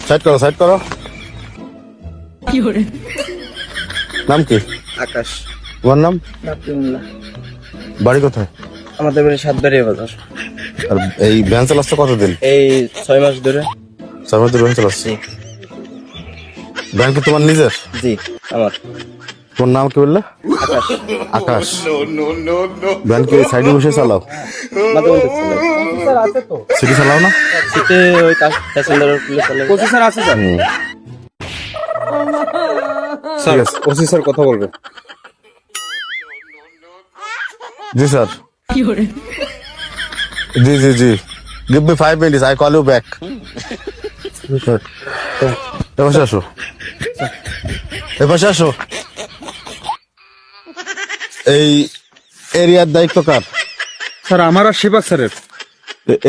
Side করো, side করো। নাম কি? আকাশ। তোমার নাম? নাফিউল্লাহ। বাড়ি কোথায়? আমাদের বাড়ি সাতবাড়িয়া বাজার। আর এই ভ্যান চালাচ্ছ কতদিন? এই 6 মাস ধরে। 6 মাস ধরে ভ্যান চালাচ্ছি। ভ্যান কি তোমার নিজের? জি আমার। তোমার নাম কি বললে? আকাশ। আকাশ। ভ্যান কি সাইডে বসে চালাও? মাঝে মধ্যে চালাই। স্যার আছে তো। সিটি চালাও না? সিটে ওই প্যাসেঞ্জার পুলিশ চালাই। ওসি স্যার আছে স্যার। স্যার ওসি স্যার কথা বলবে। জি sir. G G G. Give me 5 minutes, I call you back. এপাশে আসো, এপাশে আসো। এই এরিয়ার দায়িত্ব কার? স্যার আমার আর শিবাক স্যারের।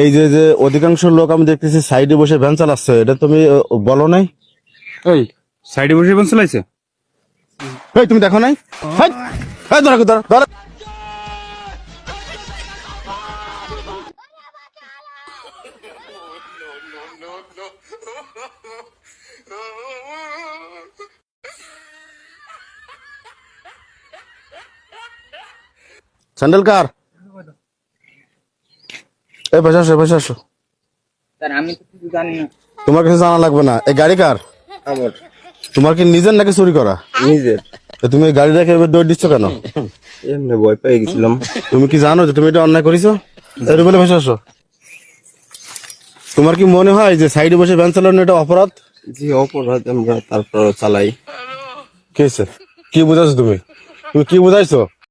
এই যে যে অধিকাংশ লোক আমি দেখতেছি সাইডে বসে ভ্যান চালাচ্ছে, এটা তুমি বলো নাই? এই সাইডে বসে বন চালাইছে। এই তুমি দেখো নাই? এই ধরো ধরো ধরো। স্যান্ডেল কার? এই পাশে আসো, পাশে আসো। স্যার আমি তো কিছু জানি না। তোমার কিছু জানা লাগবে না। এই গাড়ি কার? আমার তোমার কি নিজের নাকি চুরি করা? নিজের। তো তুমি এই গাড়ি রেখে এবার দৌড় দিচ্ছ কেন? এমনি ভয় পেয়ে গেছিলাম। তুমি কি জানো যে তুমি এটা অন্যায় করেছো? এর বলে ভাষা আসো। তোমার কি মনে হয় যে সাইডে বসে ভ্যান চালানো এটা অপরাধ? জি অপরাধ, আমরা তারপর চালাই। কি হয়েছে? কি বুঝাইছো তুমি? তুমি কি বুঝাইছো?